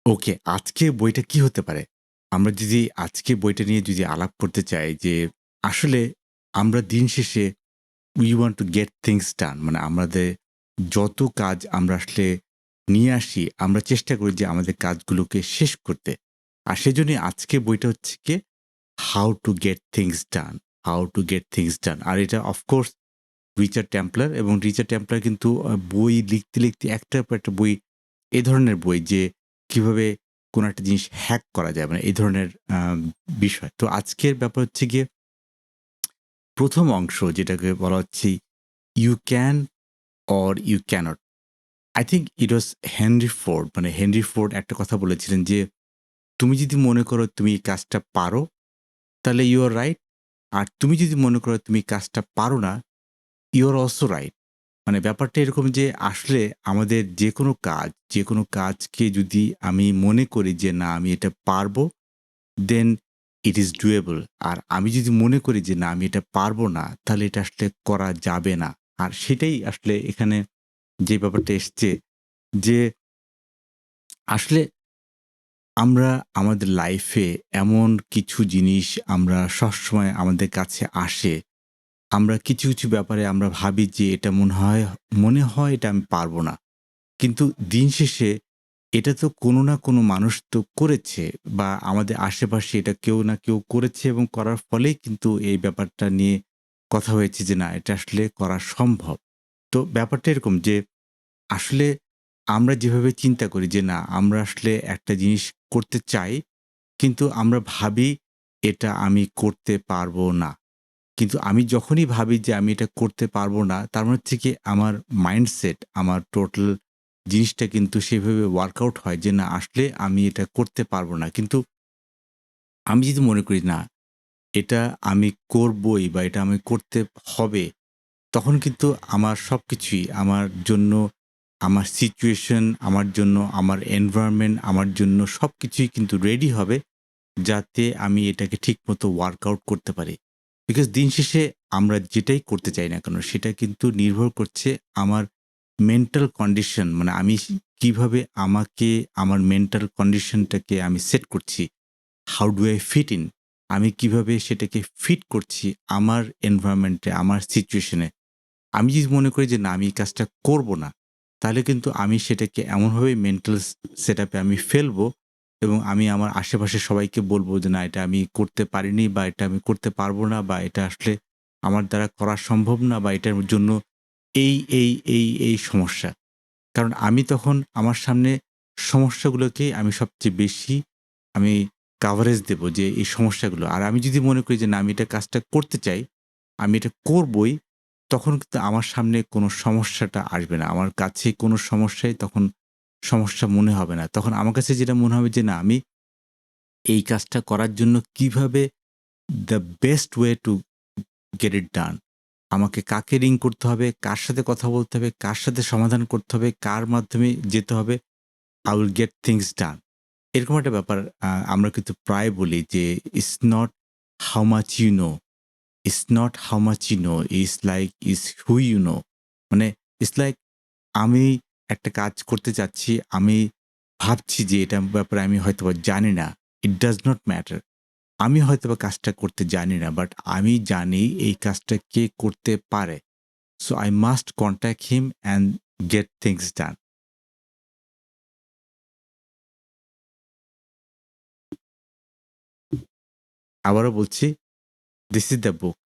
ওকে, আজকে বইটা কি হতে পারে? আমরা যদি আজকে বইটা নিয়ে যদি আলাপ করতে চাই যে আসলে আমরা দিন শেষে we want to get things done মানে আমাদের যত কাজ আমরা আসলে নিয়ে আসি, আমরা চেষ্টা করি যে আমাদের কাজগুলোকে শেষ করতে। আর সেজন্যই আজকে বইটা হচ্ছে গিয়ে How to get things done, How to get things done। আর এটা অফ কোর্স রিচার্ড টেম্পলার এবং রিচার্ড টেম্পলার কিন্তু বই লিখতে একটার পর একটা বই এ ধরনের বই যে কিভাবে কোনো একটা জিনিস হ্যাক করা যায় মানে এই ধরনের বিষয়। তো আজকের ব্যাপার হচ্ছে গিয়ে ১ম অংশ যেটাকে বলা হচ্ছে "You can or you cannot"। I think it was Henry Ford মানে হেনরি ফোর্ড একটা কথা বলেছিলেন যে, "তুমি যদি মনে করো তুমি এই কাজটা পারো, তাহলে you are right। আর তুমি যদি মনে করো তুমি কাজটা পারো না, you are also right"। মানে ব্যাপারটা এরকম যে আসলে আমাদের যেকোনো কাজকে যদি আমি মনে করি যে না আমি এটা পারবো, then it is doable। আর আমি যদি মনে করি যে না আমি এটা পারবো না, তাহলে এটা আসলে করা যাবে না। আর সেটাই আসলে এখানে যে ব্যাপারটা এসছে যে আসলে আমরা আমাদের লাইফে এমন কিছু জিনিস আমরা সবসময় আমাদের কাছে আসে আমরা কিছু ব্যাপারে আমরা ভাবি যে এটা মনে হয় এটা আমি পারব না। কিন্তু দিন শেষে এটা তো কোনো না কোনো মানুষ তো করেছে বা আমাদের আশেপাশে এটা কেউ না কেউ করেছে এবং করার ফলেই কিন্তু এই ব্যাপারটা নিয়ে কথা হয়েছে যে না এটা আসলে করা সম্ভব। তো ব্যাপারটা এরকম যে আসলে আমরা যেভাবে চিন্তা করি যে না আমরা আসলে একটা জিনিস করতে চাই কিন্তু আমরা ভাবি এটা আমি করতে পারবো না। কিন্তু আমি যখনই ভাবি যে আমি এটা করতে পারবো না, তার মানে হচ্ছে কি আমার মাইন্ডসেট, আমার টোটাল জিনিসটা কিন্তু সেভাবে ওয়ার্কআউট হয় যে না আসলে আমি এটা করতে পারবো না। কিন্তু আমি যদি মনে করি না, এটা আমি করবোই বা এটা আমি করতে হবে, তখন কিন্তু আমার সবকিছুই আমার জন্য, আমার সিচুয়েশন, আমার জন্য, আমার এনভায়রনমেন্ট, আমার জন্য সবকিছুই কিন্তু রেডি হবে যাতে আমি এটাকে ঠিকমতো ওয়ার্কআউট করতে পারি। বিকজ দিন শেষে আমরা যেটাই করতে চাই না কেন সেটা কিন্তু নির্ভর করছে আমার মেন্টাল কন্ডিশন মানে আমি কিভাবে আমাকে আমার মেন্টাল কন্ডিশনটাকে আমি সেট করছি। How do I fit in? আমি কিভাবে সেটাকে ফিট করছি আমার এনভায়রনমেন্টে, আমার সিচুয়েশনে। আমি যদি মনে করি যে না আমি এই কাজটা করব না, তাহলে কিন্তু আমি সেটাকে এমনভাবে মেন্টাল সেটআপ এ আমি ফেলবো এবং আমি আমার আশেপাশের সবাইকে বলব যে না এটা আমি করতে পারিনি বা এটা আমি করতে পারব না বা এটা আসলে আমার দ্বারা করা সম্ভব না বা এটার জন্য এই সমস্যা। কারণ আমি তখন আমার সামনে সমস্যাগুলোকেই আমি সবচেয়ে বেশি আমি কাভারেজ দেব যে এই সমস্যাগুলো। আর আমি যদি মনে করি যে না আমি এটা কাজটা করতে চাই, আমি এটা করবই, তখন কিন্তু আমার সামনে কোনো সমস্যাটা আসবে না। আমার কাছে কোনো সমস্যাই তখন সমস্যা মনে হবে না। তখন আমার কাছে যেটা মনে হবে যে না আমি এই কাজটা করার জন্য কিভাবে the best way to get it done। আমাকে কাকে রিং করতে হবে, কার সাথে কথা বলতে হবে, কার সাথে সমাধান করতে হবে, কার মাধ্যমে যেতে হবে I will get things done। এরকম একটা ব্যাপার আমরা কিন্তু প্রায় বলি যে, "It's not how much you know, it's not how much you know, it's who you know"। মানে it's like আমি একটা কাজ করতে চাচ্ছি, আমি ভাবছি যে এটার ব্যাপারে আমি হয়তোবা জানি না। It does not matter। আমি হয়তোবা কাজটা করতে জানি না, বাট আমি জানি এই কাজটা কে করতে পারে। So I must contact him and get things done। আবারও বলছি, "This is the book